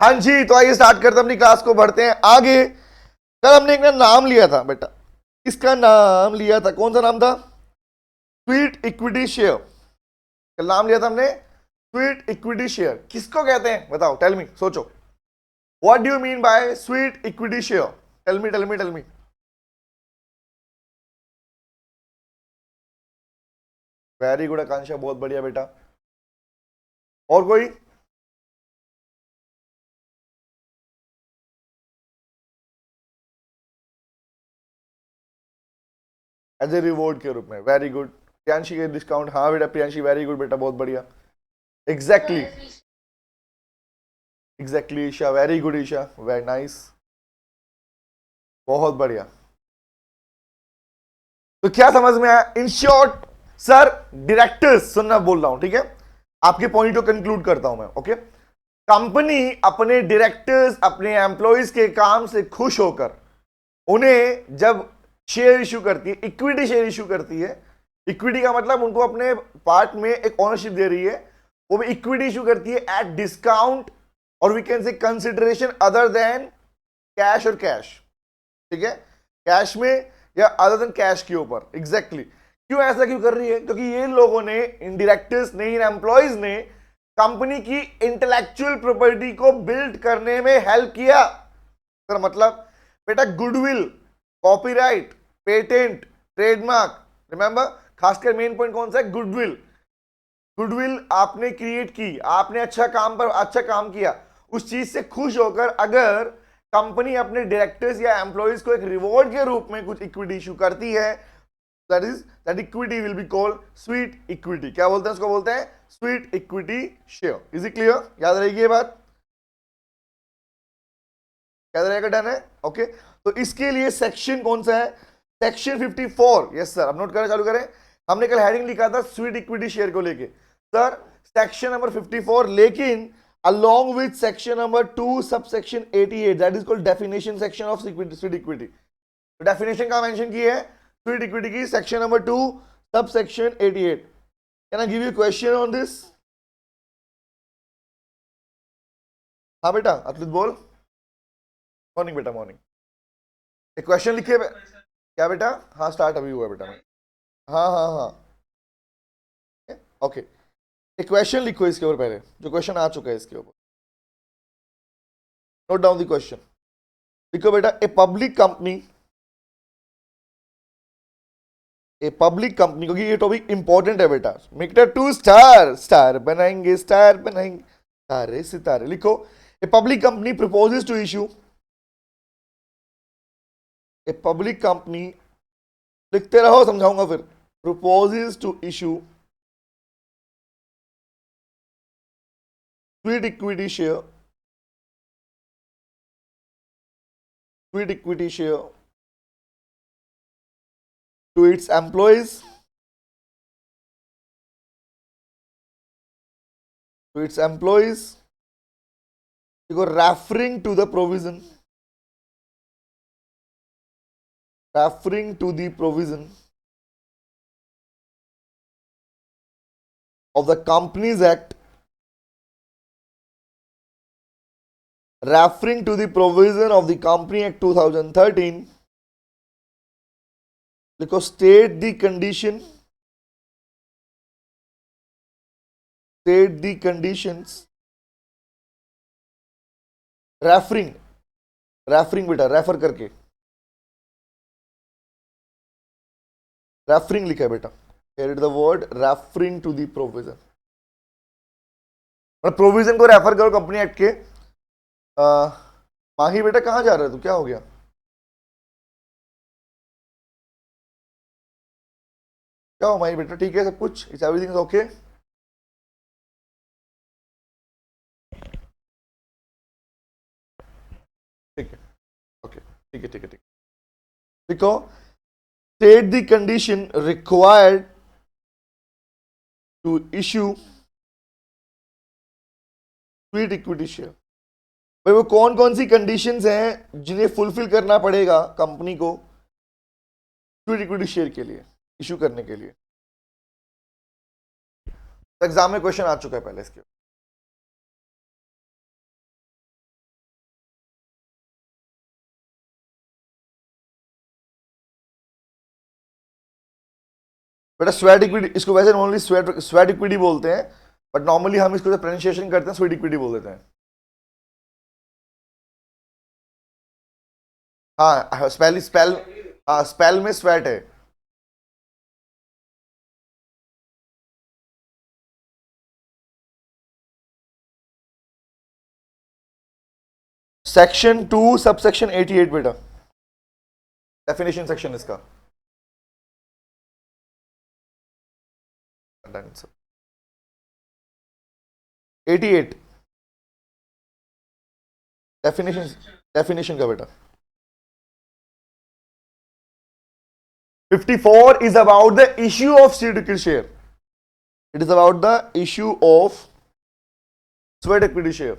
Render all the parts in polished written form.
हाँ जी, तो आइए स्टार्ट करते हैं अपनी क्लास को, बढ़ते हैं आगे। कल हमने एक नाम लिया था बेटा, इसका नाम लिया था, कौन सा नाम था? Sweet equity share. कल नाम लिया था हमने स्वीट इक्विटी शेयर। किसको कहते हैं बताओ, टेल मी, सोचो, what do you mean by sweet equity share? Tell me tell me tell me. Very good Akanksha, बहुत बढ़िया बेटा। और कोई? एज ए रिवॉर्ड के रूप में, वेरी गुड। प्रियांशी के डिस्काउंट, हाँ बेटा प्रियांशी, वेरी गुड बेटा, बहुत बढ़िया। Exactly exactly Isha, very good Isha, very nice, बहुत बढ़िया। तो क्या समझ में आया? इन शॉर्ट सर, डायरेक्टर्स सुनना बोल रहा हूं, ठीक है? आपके पॉइंट को कंक्लूड करता हूं मैं, ओके? कंपनी अपने डायरेक्टर्स, अपने एम्प्लॉइज के काम से खुश होकर उन्हें जब शेयर इश्यू करती है, इक्विटी शेयर इश्यू करती है, इक्विटी का मतलब उनको अपने पार्ट में एक ओनरशिप दे रही है, वो भी इक्विटी इश्यू करती है एट डिस्काउंट, और we can say consideration other than cash और कैश, ठीक है? कैश में या अदर देन कैश के ऊपर, एग्जैक्टली। क्यों ऐसा क्यों कर रही है? क्योंकि ये लोगों ने, इन डायरेक्टर्स ने, इन एम्प्लॉइज ने कंपनी की इंटेलेक्चुअल प्रॉपर्टी को बिल्ड करने में हेल्प किया। सर मतलब बेटा goodwill, copyright, patent, trademark, remember, खासकर मेन पॉइंट कौन सा है? गुडविल। गुडविल आपने क्रिएट की, आपने अच्छा काम पर अच्छा काम किया, उस चीज से खुश होकर अगर कंपनी अपने डायरेक्टर्स या एम्प्लॉइज को एक रिवॉर्ड के रूप में कुछ इक्विटी इशू करती है, that equity will be called sweet equity. क्या बोलते हैं उसको? बोलते हैं sweet equity share. Is it clear? याद रहेगी ये बात? याद रहेगा? डन है? ओके। तो इसके लिए सेक्शन कौन सा है? सेक्शन 54। यस सर, अब नोट करना चालू करें। हमने कल हेडिंग लिखा था स्वीट इक्विटी शेयर को लेके, सर सेक्शन नंबर 54, लेकिन along with section number 2 subsection 88, that is called definition section of sweet equity। तो definition का मेंशन की है sweet equity की, section number 2 subsection 88। can I give you a question on this? हाँ बेटा अतुल बोल। Morning बेटा, मॉर्निंग। एक क्वेश्चन लिखिए क्या बेटा? हाँ स्टार्ट अभी हुआ बेटा। हाँ हाँ हाँ, ओके। एक क्वेश्चन लिखो इसके ऊपर पहले, जो क्वेश्चन आ चुका है इसके ऊपर। Note down the question. लिखो बेटा, ए पब्लिक कंपनी, क्योंकि ये टॉपिक इंपॉर्टेंट है बेटा। मेक इट 2 स्टार, स्टार बनाएंगे, स्टार बनाएंगे, सारे सितारे। लिखो, a public company proposes to issue, a public company, लिखते रहो समझाऊंगा फिर। Proposes to issue sweet equity share, sweet equity share to its employees, to its employees, referring to the provision, referring to the provision of the Companies Act, referring to the provision of the Company Act 2013, because state the condition, state the conditions, referring, referring बेटा, refer करके, referring लिखा है बेटा। Here it the word referring to the provision, provision को refer करो company act के। माही बेटा कहाँ जा रहे हो तू, क्या हो गया? क्या हो माही बेटा, ठीक है सब कुछ? Is everything okay? ठीक है, ओके, ठीक है ठीक है ठीक है। देखो, state the condition required to issue sweet equity share. भाई वो कौन कौन सी कंडीशंस हैं जिन्हें फुलफिल करना पड़ेगा कंपनी को स्वीट इक्विटी शेयर के लिए, इशू करने के लिए? एग्जाम में क्वेश्चन आ चुका है पहले इसके। बेटा स्वेट इक्विटी, इसको वैसे नॉर्मली स्वेट स्वेट इक्विटी बोलते हैं, बट नॉर्मली हम इसको प्रोनाउंसिएशन करते हैं स्वेट इक्विटी बोल देते हैं। हाँ स्पेल स्पेल, हाँ स्पेल में स्वेट है। सेक्शन 2 सबसेक्शन 88 बेटा, डेफिनेशन सेक्शन इसका। 88 डेफिनेशन, डेफिनेशन का बेटा। 54 is about the issue of sweat equity share. It is about the issue of sweat equity share.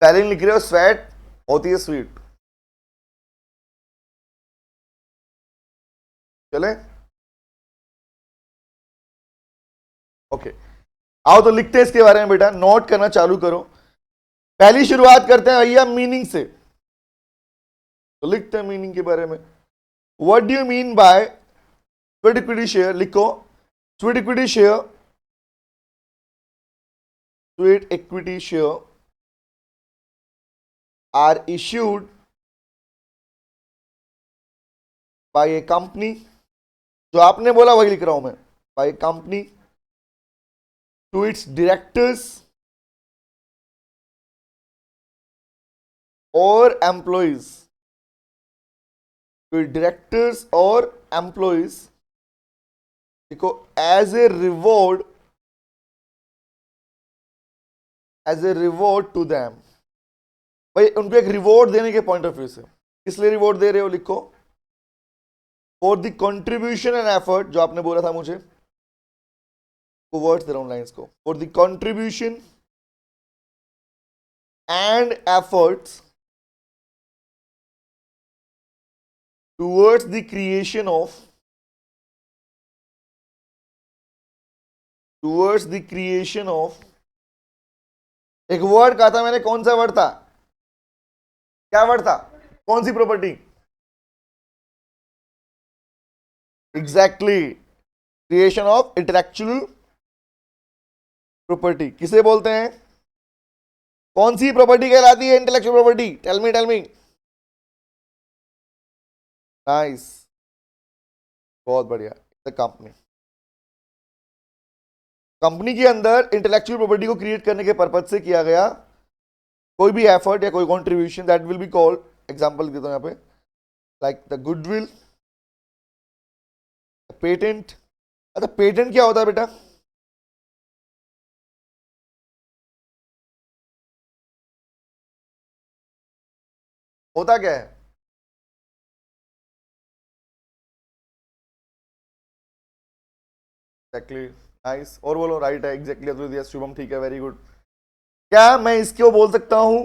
Spelling लिख रहे हो, स्वेट होती है स्वीट। चले ओके, आओ तो लिखते हैं इसके बारे में बेटा, नोट करना चालू करो। पहली शुरुआत करते हैं भैया मीनिंग से, तो लिखते हैं मीनिंग के बारे में। What do you mean by sweat equity share? लिखो sweat equity share, sweat equity share are issued by a company, जो आपने बोला वही लिख रहा हूं मैं, by a company to its directors or employees, to its directors or employees, देखो as a reward, as a reward to them, भाई उनको एक रिवॉर्ड देने के पॉइंट ऑफ व्यू से। इसलिए रिवॉर्ड दे रहे हो, लिखो for the contribution and effort, जो आपने बोला था मुझे, वर्ड्स दे रहा हूं लाइंस को, for the contribution and efforts towards the creation of, towards the creation of, एक वर्ड कहा था मैंने, कौन सा वर्ड था, क्या वर्ड था, कौन सी property? Exactly, creation of intellectual property. किसे बोलते हैं, कौन सी प्रॉपर्टी कहलाती है intellectual property? Tell me, tell me. Nice, बहुत बढ़िया। कंपनी, कंपनी के अंदर इंटेलेक्चुअल प्रॉपर्टी को क्रिएट करने के पर्पज से किया गया कोई भी एफर्ट या कोई contribution, that will be called, example देता हूं यहां पे, लाइक द गुडविल, पेटेंट। अच्छा पेटेंट क्या होता है बेटा? होता क्या है? एग्जैक्टली, नाइस, और बोलो, राइट है, एग्जैक्टली, शुभम ठीक है, वेरी गुड। क्या मैं इसको बोल सकता हूं?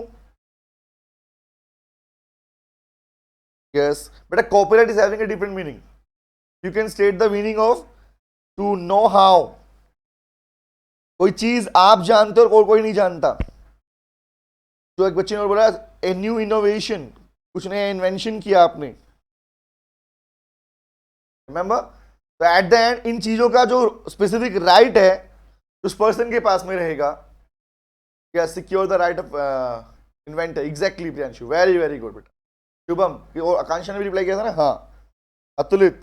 यस बेटा, copyright is having a different meaning. You can state the meaning of to know how, कोई चीज आप जानते हो और कोई नहीं जानता। जो एक बच्चे ने बोला ए न्यू इनोवेशन, कुछ नया इन्वेंशन किया आपने, रिमेंबर? तो एट द एंड इन चीजों का जो स्पेसिफिक राइट है उस पर्सन के पास में रहेगा, या secure the right of inventor. Exactly Priyanshu, very very good बेटा। शुभम और आकांक्षा ने भी रिप्लाई किया था ना, हाँ। अतुलित,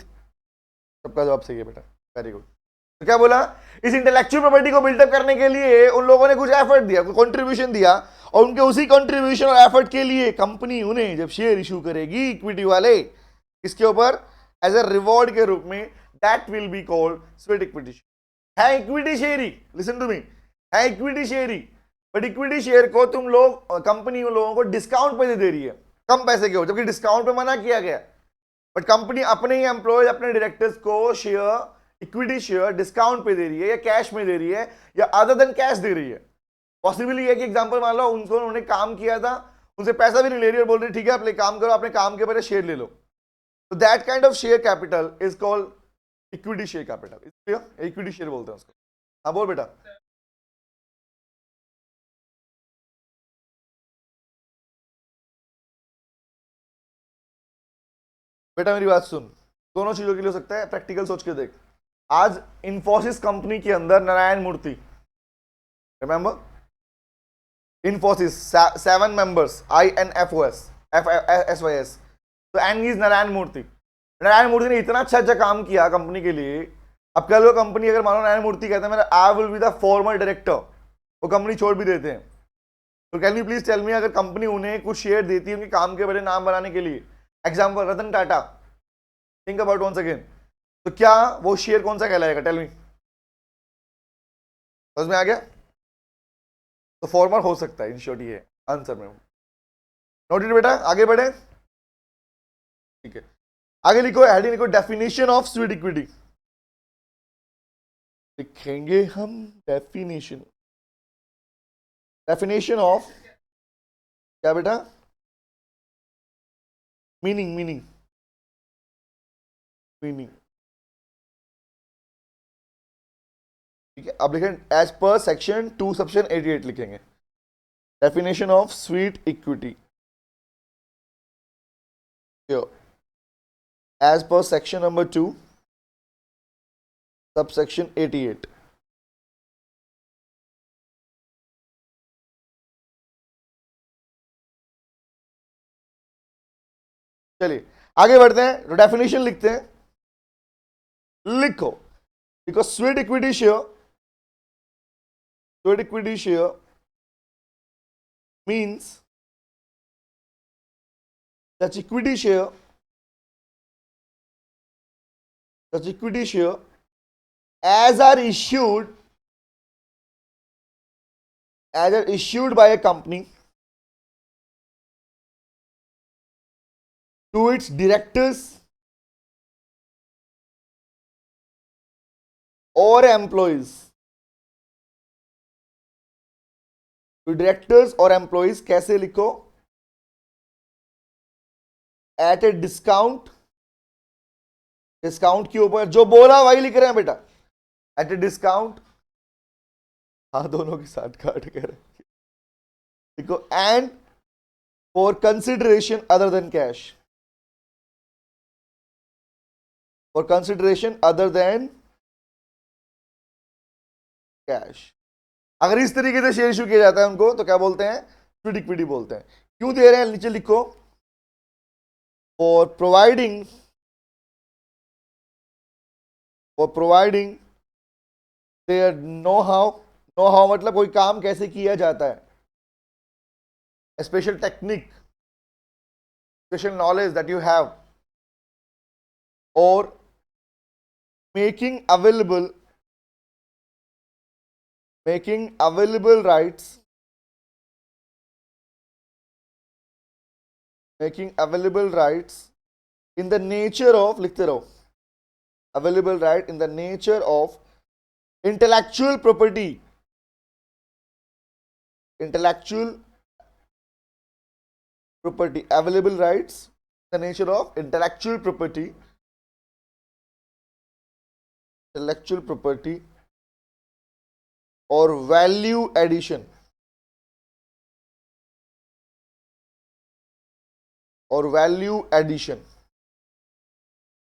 सबका जवाब सही है बेटा, वेरी गुड। तो क्या बोला, इस इंटेलेक्चुअल प्रॉपर्टी को बिल्डअप करने के लिए उन लोगों ने कुछ एफर्ट दिया, कोई कंट्रीब्यूशन दिया, और उनके उसी कंट्रीब्यूशन और एफर्ट के लिए कंपनी उन्हें जब शेयर इशू करेगी इक्विटी वाले, इसके ऊपर एज ए रिवॉर्ड के रूप में, that will be called sweat equity. है इक्विटी शेयर ही, लिसन टू मी, है इक्विटी शेयर ही, बट इक्विटी शेयर को तुम लोग, कंपनी उन लोगों को डिस्काउंट पे दे रही है, कम पैसे के हो, जबकि डिस्काउंट पे मना किया गया, बट कंपनी अपने ही एम्प्लॉय, अपने डायरेक्टर्स को शेयर, इक्विटी शेयर डिस्काउंट पे दे रही है, या कैश में दे रही है, या अदर देन कैश दे रही है। पॉसिबली है कि एग्जांपल मान लो उन्होंने काम किया था, उनसे पैसा भी नहीं ले रही और बोल रही ठीक है आप काम करो, अपने काम के ऊपर शेयर ले लो, तो that kind of share capital is called equity share capital, equity share बोलते हैं उसको। हाँ बोल बेटा। बेटा मेरी बात सुन, दोनों चीजों के लिए हो सकता है, प्रैक्टिकल सोच के देख। आज इंफोसिस कंपनी के अंदर Narayana Murthy, remember Infosys, 7 members, INFOS, FSYS, तो एंड इज नारायण मूर्ति। नारायण मूर्ति ने इतना अच्छा अच्छा काम किया कंपनी के लिए। अब कल वो कंपनी अगर मानो नारायण मूर्ति कहते हैं मेरा I will be the former director, वो कंपनी छोड़ भी देते हैं। तो can you please tell me, अगर कंपनी उन्हें कुछ शेयर देती है उनके काम के बड़े नाम बनाने के लिए, example Ratan Tata, think about once again, तो क्या वो शेयर कौन सा कहलाएगा? टेल मी, समझ में आ गया? तो फॉर्मर हो सकता है, इन शॉर्ट ये आंसर में। नोटेड बेटा, आगे बढ़े, ठीक है। आगे लिखो, हेडिंग लिखो, डेफिनेशन ऑफ स्वीट इक्विटी। लिखेंगे हम डेफिनेशन, डेफिनेशन ऑफ क्या बेटा? मीनिंग, मीनिंग, मीनिंग, ठीक है। अब लिखें एज पर सेक्शन 2 सबसेक्शन 88 लिखेंगे, definition of sweet equity as per section number 2 subsection 88। चलिए आगे बढ़ते हैं, तो डेफिनेशन लिखते हैं। लिखो, लिखो sweet equity share, sweet equity share means such equity share, such equity share as are issued by a company to its directors or employees, to directors और employees कैसे लिखो? एट ए डिस्काउंट, डिस्काउंट के ऊपर, जो बोला वही लिख रहे हैं बेटा, एट ए डिस्काउंट, हाँ दोनों के साथ काट कर देखो, and for consideration other than cash, for consideration other than cash. अगर इस तरीके से शेयर इशू किया जाता है उनको तो क्या बोलते हैं? स्वीट इक्विटी बोलते हैं। क्यों दे रहे हैं नीचे लिखो, for providing, for providing their know how, know how मतलब कोई काम कैसे किया जाता है, special technique, special knowledge that you have, और making available, making available rights, making available rights in the nature of, लिखते रहो, available right in the nature of intellectual property, intellectual property, available rights in the nature of intellectual property, intellectual property और value addition, और value addition,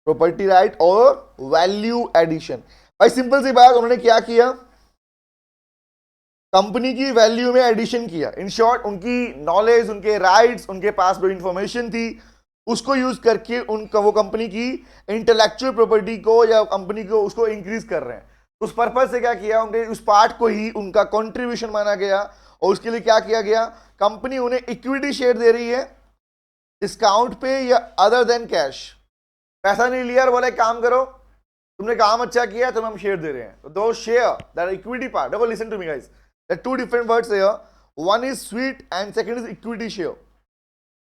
property right और value addition. भाई simple सी बात, उन्होंने क्या किया? कंपनी की वैल्यू में एडिशन किया। इन शॉर्ट उनकी नॉलेज, उनके राइट्स, उनके पास जो इंफॉर्मेशन थी उसको यूज करके उनका, वो कंपनी की इंटेलेक्चुअल प्रॉपर्टी को या कंपनी को उसको इंक्रीज कर रहे हैं। उस पर्पज से क्या किया, उनके उस पार्ट को ही उनका कंट्रीब्यूशन माना गया, और उसके लिए क्या किया गया? कंपनी उन्हें इक्विटी शेयर दे रही है डिस्काउंट पे या अदर देन कैश। पैसा नहीं लिया और बोले काम करो, तुमने काम अच्छा किया तो हम शेयर दे रहे हैं। तो दो शेयर, दैट इक्विटी पार्ट, देखो listen to me guys, there are two different words here. One is sweet and second is equity share.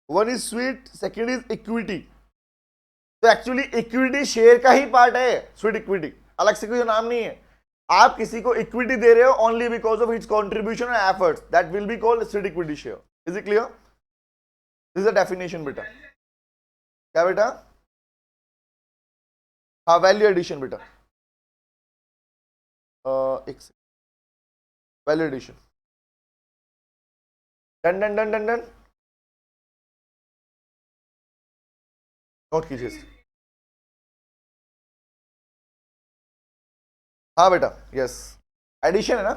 One is sweet, second is equity. तो एक्चुअली इक्विटी शेयर का ही part है sweet equity, अलग से कोई नाम नहीं है। आप किसी को इक्विटी दे रहे हो only because of its contribution and efforts, that will be called sweet equity share. Is it clear? This is the definition बेटा। क्या बेटा? हाँ वैल्यू एडिशन बेटा, एक second, value addition, done done done done done. Note कीजिए। हाँ बेटा, yes, addition है ना।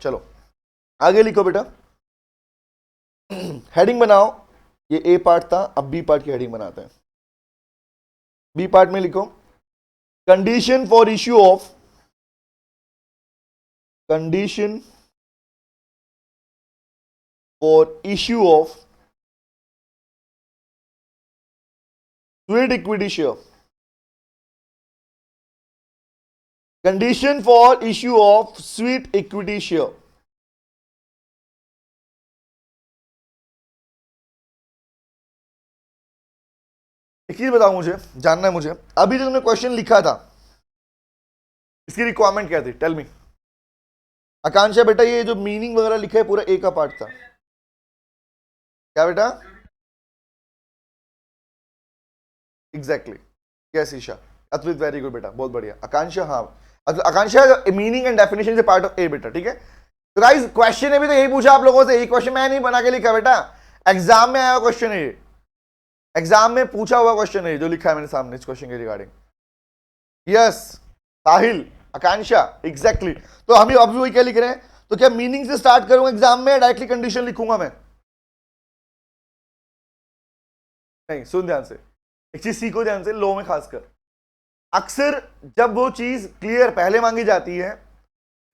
चलो आगे लिखो बेटा। हेडिंग बनाओ। ये ए पार्ट था, अब बी पार्ट की हेडिंग बनाते हैं। बी पार्ट में लिखो condition for issue of, condition for issue of sweet equity share, condition for issue of sweet equity share. एक चीज बताओ, मुझे जानना है, मुझे अभी जो तुमने क्वेश्चन लिखा था इसकी रिक्वायरमेंट क्या थी, टेल मी। आकांक्षा बेटा ये जो मीनिंग वगैरह लिखा है पूरा ए का पार्ट था क्या बेटा? Exactly, yes Isha, अद्वित very good बेटा, बहुत बढ़िया। आकांक्षा, हाँ आकांक्षा मीनिंग एंड डेफिनेशन से पार्ट ऑफ ए बेटा, ठीक है। तो गाइस क्वेश्चन ने भी तो यही पूछा आप लोगों से, यही क्वेश्चन मैं नहीं बना के लिखा बेटा, एग्जाम में आया क्वेश्चन है ये, एग्जाम में पूछा हुआ क्वेश्चन है जो लिखा है मैंने सामने इस क्वेश्चन के रिगार्डिंग। यस साहिल, आकांक्षा, एग्जैक्टली। तो हम अभी वही क्या लिख रहे हैं, तो क्या मीनिंग से स्टार्ट करूंगा एग्जाम में, डायरेक्टली कंडीशन लिखूंगा मैं? नहीं, सुन ध्यान से, एक चीज सीखो ध्यान से, लो में खासकर अक्सर जब वो चीज क्लियर पहले मांगी जाती है,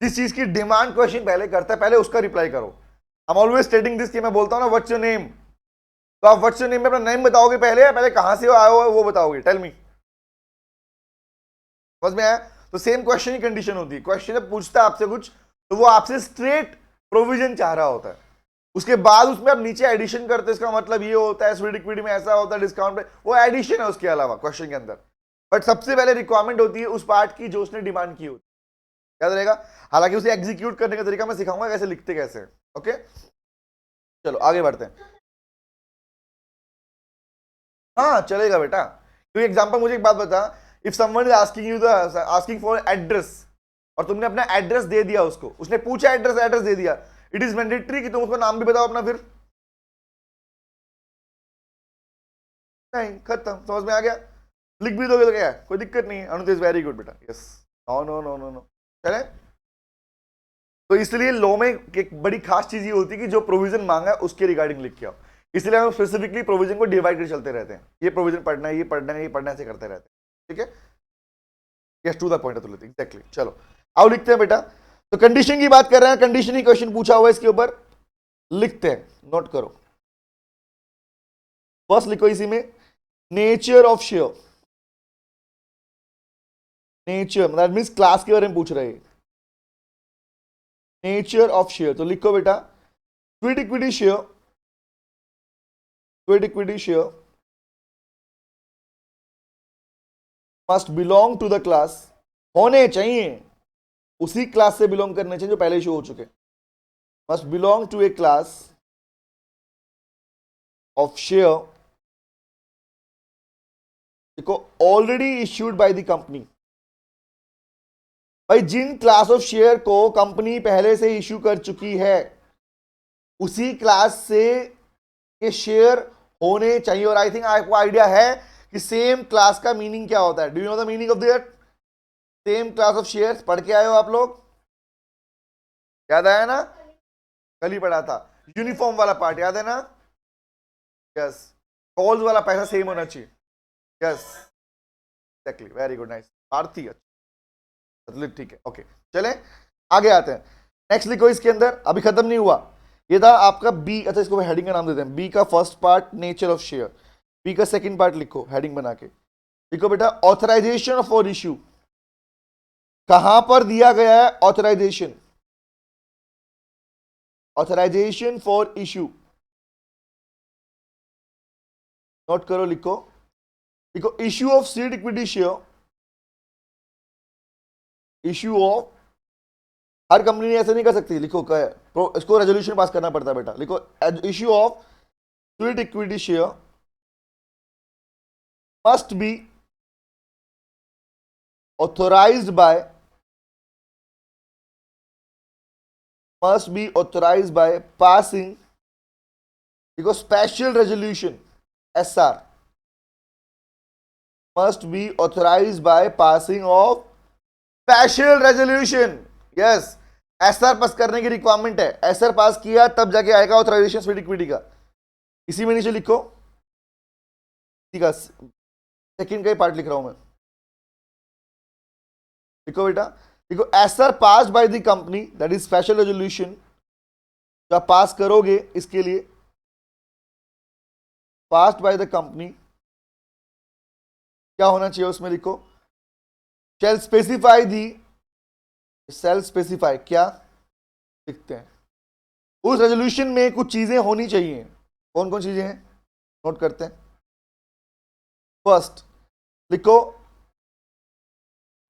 जिस चीज की डिमांड क्वेश्चन पहले करता है, पहले उसका रिप्लाई करो। आई एम ऑलवेज स्टेटिंग दिस कि मैं बोलता हूं ना व्हाट्स योर नेम, तो आप व्हाट्स योर नेम में अपना नेम बताओगे पहले, या पहले कहां से आए हो वो बताओगे, टेल मी। समझ में आया? तो सेम क्वेश्चन की कंडीशन होती है, क्वेश्चन जब पूछता है आपसे कुछ तो वो आपसे स्ट्रेट प्रोविजन चाह रहा होता है, उसके बाद उसमें आप नीचे एडिशन करते हैं, इसका मतलब ये होता है स्वीट इक्विटी में ऐसा होता है, डिस्काउंट पे, वो एडिशन है उसके अलावा क्वेश्चन के अंदर। बट सबसे पहले रिक्वायरमेंट होती है उस पार्ट की जो उसने डिमांड की होती है, याद रहेगा। हालांकि उसे एग्जीक्यूट करने का तरीका मैं सिखाऊंगा कैसे लिखते कैसे, ओके। चलो आगे बढ़ते हैं। हाँ चलेगा बेटा, तो एग्जांपल मुझे एक बात बता, if someone is asking you the asking for address, और तुमने अपना एड्रेस दे दिया उसको, उसने पूछा एड्रेस, एड्रेस दे दिया, इट इज मैंडेटरी कि तुम उसका नाम भी बताओ अपना फिर? नहीं, खत्म, समझ में आ गया। लिख भी दोगे तो क्या है, कोई दिक्कत नहीं है। अनुतेज वेरी गुड बेटा, yes. No no no no no, चले। तो इसलिए लॉ में एक बड़ी खास चीज ये होती है कि जो प्रोविजन मांगा है उसके रिगार्डिंग लिख के आओ, इसलिए हम स्पेसिफिकली प्रोविजन को डिवाइड कर चलते रहते हैं, ये प्रोविजन पढ़ना है, ये पढ़ना है, ये पढ़ना है, ऐसे करते रहते हैं, ठीक है। यस, टू द पॉइंट तुले, एग्जैक्टली। चलो आओ लिखते हैं बेटा। तो कंडीशन की बात कर रहे हैं, कंडीशन ही क्वेश्चन पूछा हुआ है इसके ऊपर, लिखते हैं, नोट करो। फर्स्ट लिखो इसी में, nature of share, nature that means class के बारे में पूछ रहे हैं, नेचर ऑफ शेयर। तो लिखो बेटा sweet equity share, sweet equity share must belong to the class, होने चाहिए उसी क्लास से बिलोंग करने चाहिए जो पहले शो हो चुके, must belong to a class of share, देखो already issued by the company. भाई जिन क्लास ऑफ शेयर को कंपनी पहले से इश्यू कर चुकी है उसी क्लास से ये शेयर होने चाहिए। और आई थिंक आपको आइडिया है कि सेम क्लास का मीनिंग क्या होता है, do you know the meaning of that same class of shares? पढ़ के आए हो आप लोग, याद आया ना, कल ही पढ़ा था। यूनिफॉर्म वाला पार्ट याद है ना, यस। कॉल्स वाला पैसा सेम होना चाहिए, yes exactly, very good, nice Aarti, अच्छा ठीक है, ओके। चले आगे आते हैं, नेक्स्ट लिखो इसके अंदर, अभी खत्म नहीं हुआ, ये था आपका बी। अच्छा इसको हेडिंग का नाम देते हैं, बी का first part nature of share, B का सेकंड पार्ट लिखो हेडिंग बना के, लिखो बेटा ऑथराइजेशन फॉर इश्यू। कहां पर दिया गया है authorization, authorization for issue, note करो, लिखो, लिखो issue of seed equity share, issue of, हर कंपनी ऐसे नहीं कर सकती, लिखो इसको रेजोल्यूशन पास करना पड़ता है बेटा, लिखो issue of sweet equity share must be authorized by must be authorized by passing, because special resolution SR must be authorized by passing of special resolution. Yes, SR pass करने की requirement है. SR पास किया तब जाके आएगा authorisation sweet equity का. इसी में नीचे लिखो, ठीक है, सेकंड का ही पार्ट लिख रहा हूं मैं. लिखो बेटा, देखो SR pass bye the company, that is special resolution. जो आप पास करोगे इसके लिए, पास्ड बाय द कंपनी, क्या होना चाहिए उसमें लिखो, shall specify the, shall specify क्या लिखते हैं, उस रेजोल्यूशन में कुछ चीजें होनी चाहिए. कौन कौन चीजें हैं नोट करते हैं. फर्स्ट लिखो,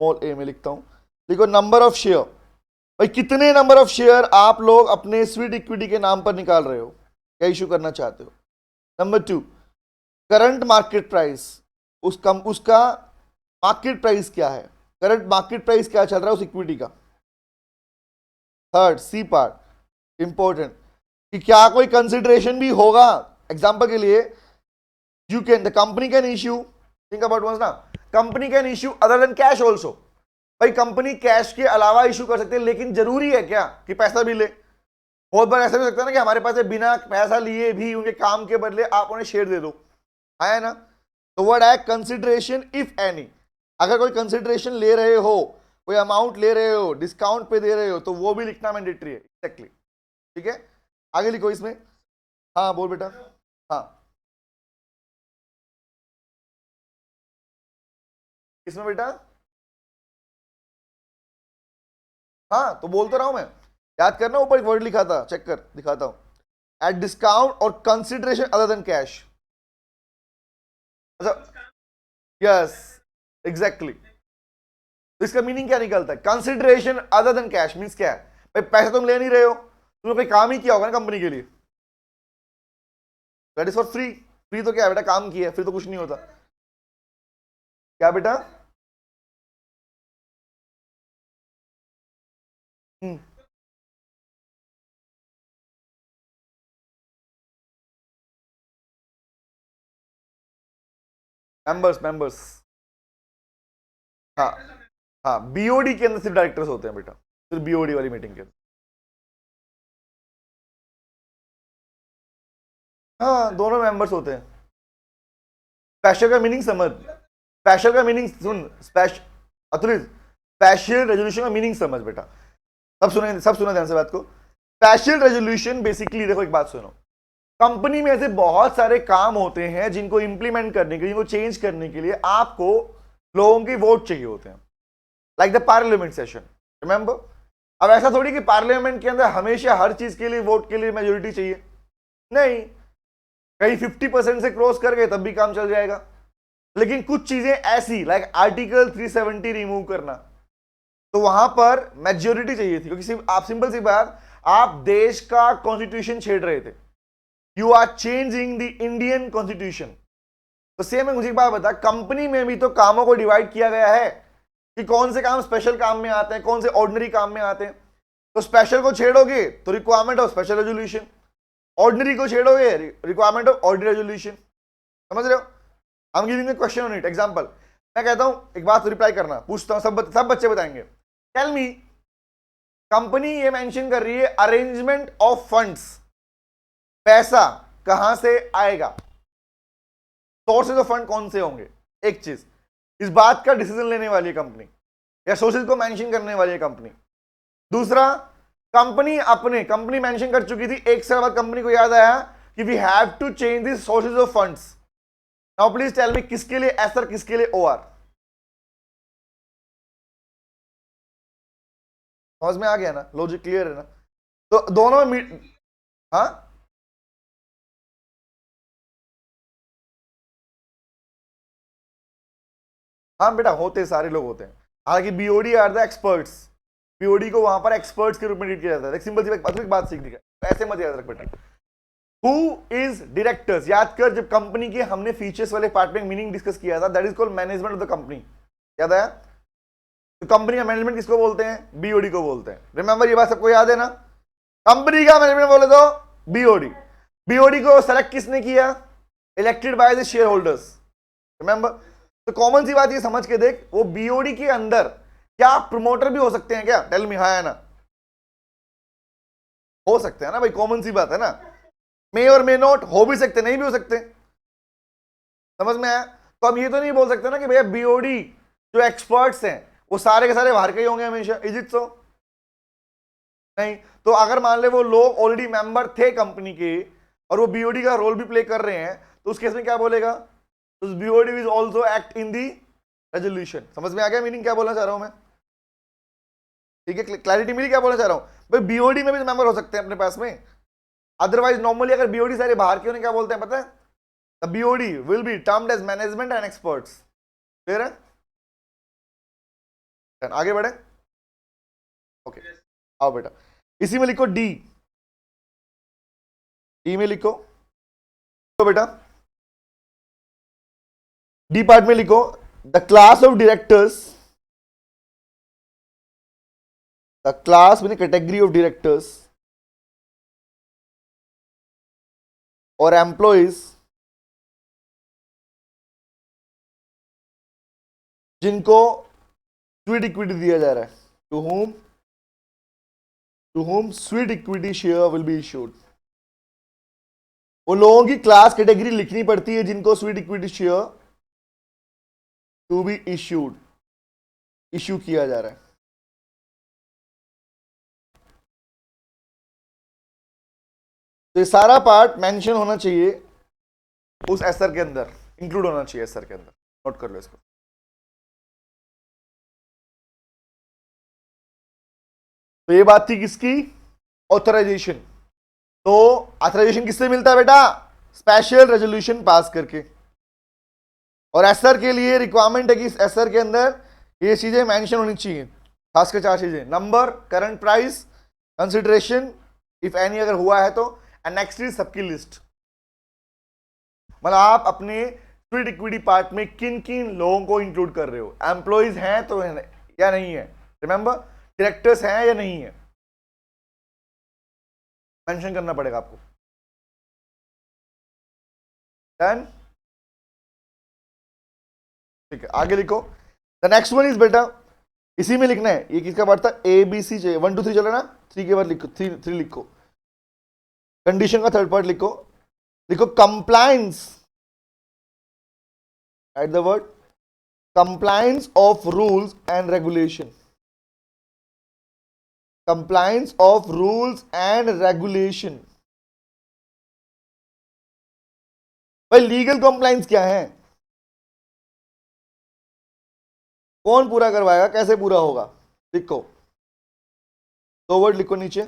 स्मॉल ए में लिखता हूं, लिखो नंबर ऑफ शेयर. भाई कितने नंबर ऑफ शेयर आप लोग अपने स्वीट इक्विटी के नाम पर निकाल रहे हो, क्या इशू करना चाहते हो. नंबर 2, करंट मार्केट प्राइस, उसका मार्केट प्राइस क्या है, करंट मार्केट प्राइस क्या चल रहा है उस इक्विटी का. थर्ड सी पार्ट इंपॉर्टेंट, कि क्या कोई कंसिडरेशन भी होगा. एग्जांपल के लिए, you can, the company can issue, think about once ना, company can issue other than cash also. भाई कंपनी कैश के अलावा इश्यू कर सकते हैं, लेकिन जरूरी है क्या कि पैसा भी ले. बहुत बार ऐसा भी सकता है ना कि हमारे पास बिना पैसा लिए भी उनके काम के बदले आप उन्हें शेयर दे दो, है ना. तो वर्ड है कंसिडरेशन इफ एनी. अगर कोई कंसिडरेशन ले रहे हो, कोई अमाउंट ले रहे हो, डिस्काउंट पे दे रहे हो, तो वो भी लिखना मैंडेटरी है. एक्जैक्टली, ठीक है. आगे लिखो इसमें. हाँ बोल बेटा. हाँ इसमें बेटा, हाँ तो बोल तो रहा हूं मैं, याद करना, ऊपर एक वर्ड लिखा था, चेक कर दिखाता हूं. एट डिस्काउंट और कंसिडरेशन अदर देन कैश. अच्छा, यस एग्जैक्टली. तो इसका मीनिंग क्या निकलता है, consideration other than cash means क्या है. भाई पैसा तुम ले नहीं रहे हो, तुमने कोई काम ही किया होगा ना कंपनी के लिए, that is for free. Free तो क्या है बेटा, काम किया, फिर तो कुछ नहीं होता. क्या बेटा, मेंबर्स. हाँ हाँ, बीओडी के अंदर सिर्फ डायरेक्टर्स होते हैं बेटा, सिर्फ बीओडी वाली मीटिंग के अंदर. हाँ दोनों मेंबर्स होते हैं. स्पेशल का मीनिंग समझ, स्पेशल का मीनिंग सुन, अतुलित, स्पेशल रेजोल्यूशन का मीनिंग समझ बेटा. सब सुना ध्यान से बात को. स्पेशल रेजोल्यूशन बेसिकली, देखो एक बात सुनो, कंपनी में ऐसे बहुत सारे काम होते हैं जिनको इंप्लीमेंट करने के लिए, जिनको चेंज करने के लिए आपको लोगों की वोट चाहिए होते हैं. Like the parliament session, remember. अब ऐसा थोड़ी कि पार्लियामेंट के अंदर हमेशा हर चीज के लिए वोट के लिए मेजोरिटी चाहिए, नहीं. कहीं 50% से क्रॉस कर गए तब भी काम चल जाएगा. लेकिन कुछ चीजें ऐसी, लाइक आर्टिकल 370 रिमूव करना, तो वहां पर मेजोरिटी चाहिए थी, क्योंकि आप सिंपल सी बात, आप देश का कॉन्स्टिट्यूशन छेड़ रहे थे. You are changing the Indian constitution. तो सेम है, मुझे एक बात बता, कंपनी में भी तो कामों को डिवाइड किया गया है कि कौन से काम स्पेशल काम में आते हैं, कौन से ऑर्डिनरी काम में आते हैं. तो स्पेशल को छेड़ोगे तो requirement of special resolution, ordinary को छेड़ोगे रिक्वायरमेंट ऑफ ऑर्डिनरी रेजोल्यूशन. समझ रहे हो. I am giving a question on it. Example मैं कहता हूं, एक बात रिप्लाई करना, पूछता हूं, सब बच्चे बताएंगे. टेल मी, कंपनी ये मेंशन कर रही है अरेंजमेंट ऑफ फंड्स, पैसा कहां से आएगा, सोर्सेज ऑफ फंड कौन से होंगे. एक चीज, इस बात का डिसीजन लेने वाली है कंपनी, या सोर्सेज को मेंशन करने वाली है कंपनी. दूसरा, कंपनी मेंशन कर चुकी थी, एक साल बाद कंपनी को याद आया कि we have to change this sources of funds. Now please tell me, किसके लिए एसआर, किसके लिए ओआर. समझ में आ गया ना, लॉजिक क्लियर है ना. तो दोनों हाँ हाँ बेटा, होते सारे लोग होते हैं. हालांकि BOD are the experts, BOD को वहां पर एक्सपर्ट्स के रूप में ट्रीट किया जाता है. सिंपल सी बात सीखनी है, ऐसे मत याद रख बेटा. हु इज डायरेक्टर्स, याद कर, जब कंपनी के हमने फीचर्स वाले पार्ट में मीनिंग डिस्कस किया था, that is called management of the company. याद आया. तो कंपनी का मैनेजमेंट किसको बोलते हैं, बीओडी को बोलते हैं. रिमेंबर, ये बात सबको याद है ना. कंपनी का मैनेजमेंट बोले तो बीओडी। बीओडी को सेलेक्ट किसने किया? Elected by the share holders, remember. तो कॉमन सी बात ये समझ के देख, वो बीओडी के अंदर क्या प्रमोटर भी हो सकते हैं क्या? टेल मी, हाँ या ना? हो सकते हैं ना भाई, कॉमन सी बात है ना। मे और मे नॉट, हो भी सकते, नहीं भी हो सकते। समझ में आया? तो अब ये तो नहीं बोल सकते ना कि भैया बीओडी जो एक्सपर्ट्स हैं वो सारे के सारे बाहर के ही होंगे हमेशा, इज इट सो? नहीं। तो अगर मान ले वो लोग ऑलरेडी मेंबर थे कंपनी के और वो बीओडी का रोल भी प्ले कर रहे हैं, तो उस केस में क्या बोलेगा? तो BOD will also act in the resolution. समझ में आ गया मीनिंग क्या बोलना चाह रहा हूं मैं? ठीक है, क्लैरिटी मिली क्या बोलना चाह रहा हूं? भाई बीओडी में भी तो मेंबर हो सकते हैं अपने पास में। अदरवाइज नॉर्मली अगर बीओडी सारे बाहर के होने क्या बोलते हैं पता है? The BOD will be termed as management and experts. Clear है? आगे बढ़े। ओके, आओ बेटा, इसी में लिखो डी। डी में लिखो, तो बेटा डी पार्ट में लिखो the class of directors, the class मैंने कैटेगरी ऑफ डायरेक्टर्स और एम्प्लॉइज जिनको स्वीट इक्विटी दिया जा रहा है, to whom sweet equity share will be issued. वो लोगों की क्लास कैटेगरी लिखनी पड़ती है जिनको sweet equity share to be issued, issue किया जा रहा है। तो ये सारा पार्ट मेंशन होना चाहिए उस एसआर के अंदर, इंक्लूड होना चाहिए एसआर के अंदर। नोट कर लो इसको। तो ये बात थी किसकी? ऑथराइजेशन। तो ऑथराइजेशन किससे मिलता है बेटा? स्पेशल रेजोल्यूशन पास करके। और एसआर के लिए रिक्वायरमेंट है कि इस एसआर के अंदर ये चीजें मेंशन होनी चाहिए, खासकर 4 चीजें: number, current price, consideration if any अगर हुआ है तो, एंड नेक्स्ट इज सबकी लिस्ट। मतलब आप अपने स्वीट इक्विटी पार्ट में किन किन लोगों को इंक्लूड कर रहे हो? एम्प्लॉइज हैं तो या नहीं है, रिमेंबर, डायरेक्टर्स हैं या नहीं है, मेंशन करना पड़ेगा आपको। डन? ठीक है, आगे लिखो। द नेक्स्ट वन इज बेटा, इसी में लिखना है, ये किसका पार्ट था? ए बी सी चाहिए, 1 2 3 चल रहा है ना, 3 के बाद लिखो, 3 लिखो। कंडीशन का थर्ड पार्ट लिखो, लिखो compliance, right the word compliance of rules and regulation, compliance of rules and regulation. भाई लीगल कंप्लायंस क्या है? कौन पूरा करवाएगा, कैसे पूरा होगा? लिखो, 2 वर्ड लिखो नीचे।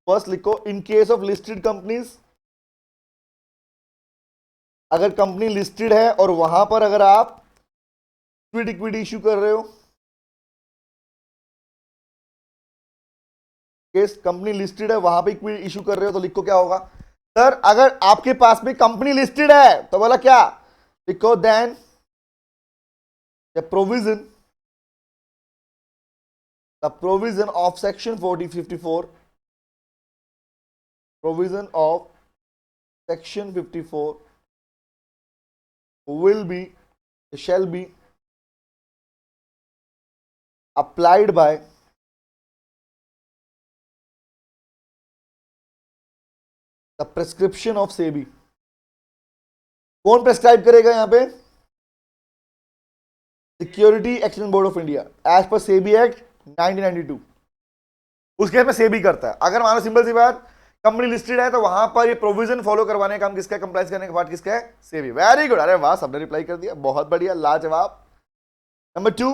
फर्स्ट लिखो in case of listed companies, अगर कंपनी लिस्टेड है और वहां पर अगर आप स्वीट इक्विटी इश्यू कर रहे हो, केस कंपनी लिस्टेड है वहां पे इक्विटी इश्यू कर रहे हो, तो लिखो क्या होगा? सर अगर आपके पास में कंपनी लिस्टेड है तो बोला क्या? लिखो then the provision of section 4054, provision of section 54 shall be applied by the prescription of SEBI। कौन प्रेस्क्राइब करेगा यहां पे? Security exchange board of India as per SEBI act 1992। उसके में सेबी करता है। अगर मानो सिंपल सी बात, कंपनी लिस्टेड है तो वहां पर ये प्रोविजन फॉलो करवाने का काम किसका है? कंप्लाइंस करने का पार्ट किसका है? सेबी। वेरी गुड, अरे वाह, सबने रिप्लाई कर दिया, बहुत बढ़िया, लाजवाब। नंबर 2,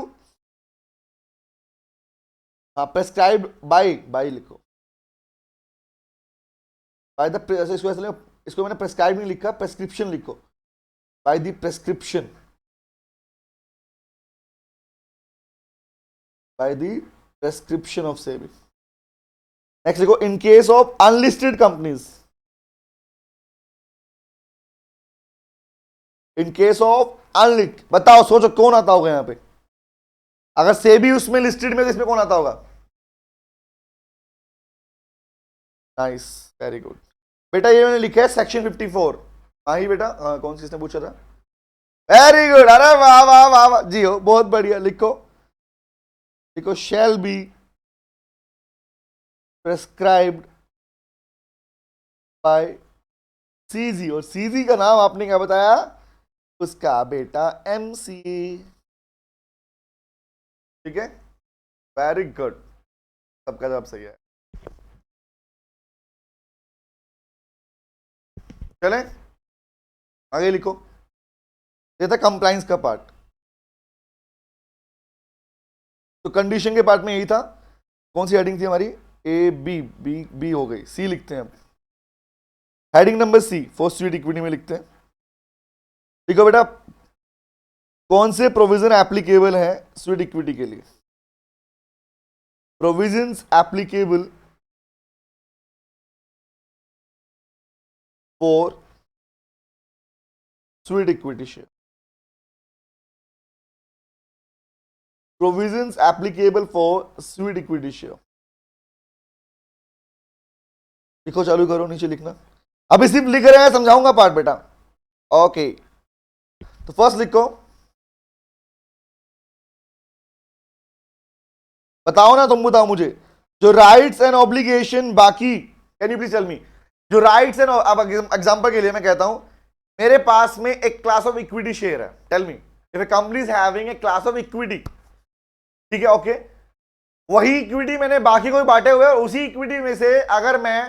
हाँ, प्रेस्क्राइब्ड बाय लिखो, बाय द, इसको मैंने प्रेस्क्राइब नहीं लिखा, प्रेस्क्रिप्शन लिखो, by the prescription, by the prescription of SEBI। Next लिखो in case of unlisted companies, in case of unlisted, बताओ, सोचो कौन आता होगा यहां पे? अगर सेबी उसमें लिस्टेड में तो इसमें कौन आता होगा? नाइस, वेरी गुड बेटा। ये मैंने लिखा है सेक्शन 54। हाँ ही बेटा, कौन सी इसने पूछा था? वेरी गुड, अरे वाह वाह वाह वाह जी हो, बहुत बढ़िया। लिखो लिखो, shall be prescribed bye CG. और सीजी का नाम आपने क्या बताया? उसका बेटा एमसी। ठीक है, वेरी गुड, सबका जवाब सही है। चले आगे लिखो। ये था कंप्लाइंस का पार्ट। तो कंडीशन के पार्ट में यही था। कौन सी हेडिंग थी हमारी? ए बी, बी बी हो गई, सी लिखते हैं अब। Heading number C for sweet equity में लिखते हैं। देखो बेटा, कौन से प्रोविजन एप्लीकेबल है स्वीट इक्विटी के लिए? Provisions applicable for sweet equity share. Provisions applicable for sweet equity share. लिखो, चालू करो, नीचे लिखना। अभी सिर्फ लिख रहे हैं, समझाऊंगा पार्ट बेटा। ओके, तो फर्स्ट लिखो, बताओ ना, तुम बताओ मुझे। जो राइट्स एंड ऑब्लिगेशन बाकी, can you please tell me? जो राइट्स एंड, अब एग्जांपल के लिए मैं कहता हूं, मेरे पास में एक क्लास ऑफ इक्विटी शेयर है। Tell me if a company is having a class of equity. ठीक है, ओके। वही इक्विटी मैंने बाकी को भी बांटे हुए, और उसी इक्विटी में से अगर मैं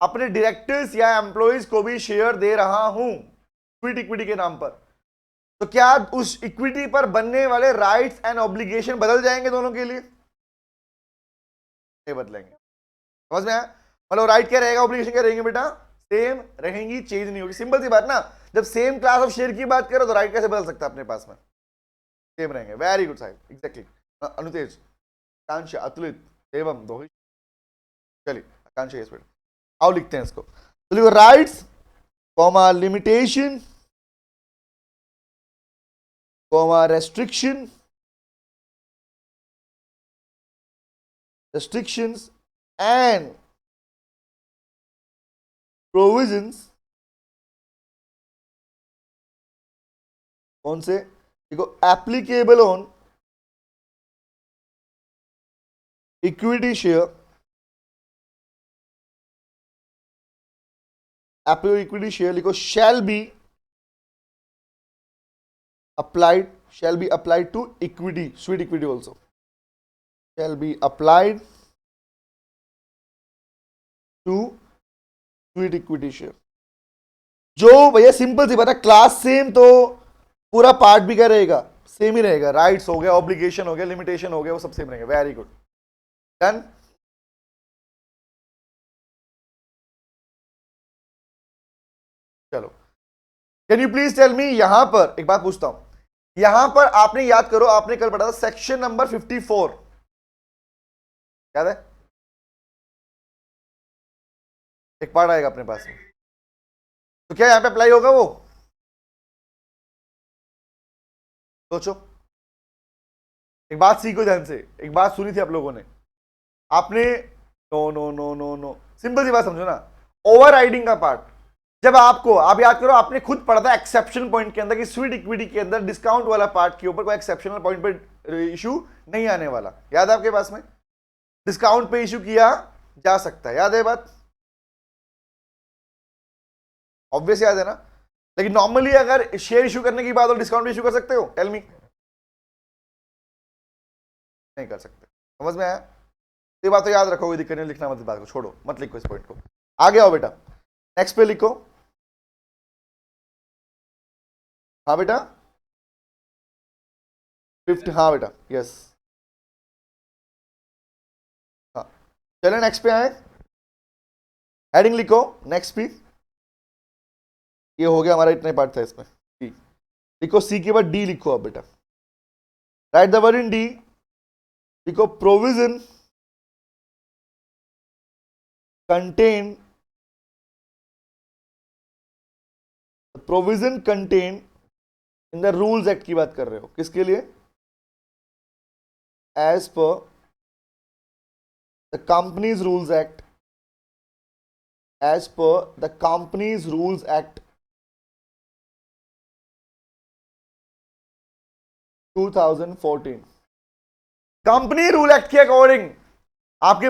अपने डायरेक्टर्स या एम्प्लॉइज को भी शेयर दे रहा हूं स्वीट इक्विटी के नाम पर, तो क्या उस इक्विटी पर बनने वाले राइट्स एंड ऑब्लिगेशन बदल जाएंगे दोनों के लिए? नहीं बदलेंगे। समझ में आया? मतलब राइट क्या रहेगा, ऑब्लिगेशन क्या रहेंगे बेटा? सेम रहेंगी, चेंज नहीं होगी। सिंपल सी बात ना। जब सेम क्लास ऑफ शेयर की बात करो तो राइट कैसे बदल सकता है अपने पास में? सेम रहेंगे। Very good Sahib, exactly. Anutej, Akanksh, Atulit, एवं दोहित। चलिए आकांक्ष, यस बेटा, आओ लिखते हैं इसको। तो लिखो, rights comma limitation comma restriction, restrictions and provisions। कौन से? देखो, applicable on equity share, equity share लिखो, shall be applied to equity, sweet equity also, shall be applied to sweet equity share। जो भैया सिंपल सी बात है, क्लास सेम तो पूरा पार्ट भी क्या रहेगा? सेम ही रहेगा। राइट्स हो गया, ऑब्लिगेशन हो गया, लिमिटेशन हो गया, वो सब सेम रहेंगे। Very good, done. चलो, can you please tell me, यहां पर एक बात पूछता हूं। यहां पर आपने याद करो, आपने कल पढ़ा था सेक्शन नंबर 54, याद है? एक पार्ट आएगा अपने पास में, तो क्या यहां पे अप्लाई होगा वो? सोचो, एक बात सीखो ध्यान से। एक बात सुनी थी आप लोगों ने, आपने, no no no no no, simple सी बात समझो ना। ओवर राइडिंग का पार्ट, जब आपको, आप याद करो, आपने खुद पढ़ा था एक्सेप्शनल पॉइंट के अंदर कि स्वीट इक्विटी के अंदर डिस्काउंट वाला पार्ट के ऊपर कोई एक्सेप्शनल पॉइंट पर इशू नहीं आने वाला। याद है आपके पास में? डिस्काउंट पे इशू किया जा सकता है, याद है बात? ऑब्वियस याद है ना? लेकिन नॉर्मली अगर शेयर इशू करने की बात हो, डिस्काउंट इशू कर सकते हो? Tell me. नहीं कर सकते। समझ में आया? ये बात तो याद रखो, कोई दिक्कत नहीं, लिखना मत, बात को छोड़ो, मत लिखो इस पॉइंट को। आगे आओ बेटा, नेक्स्ट पे लिखो। हाँ बेटा, 50, हाँ बेटा, यस। हाँ, चलो नेक्स्ट पे आए। हेडिंग लिखो, नेक्स्ट पे। ये हो गया हमारा, इतने पार्ट था इसमें। डी लिखो, सी के बाद डी लिखो अब बेटा। Write the word in D. लिखो, provision contain, provision contain in the rules act की बात कर रहे हो, किसके लिए? As per the companies rules act as per the companies rules act 2014। Company rule act के अकॉर्डिंग आपके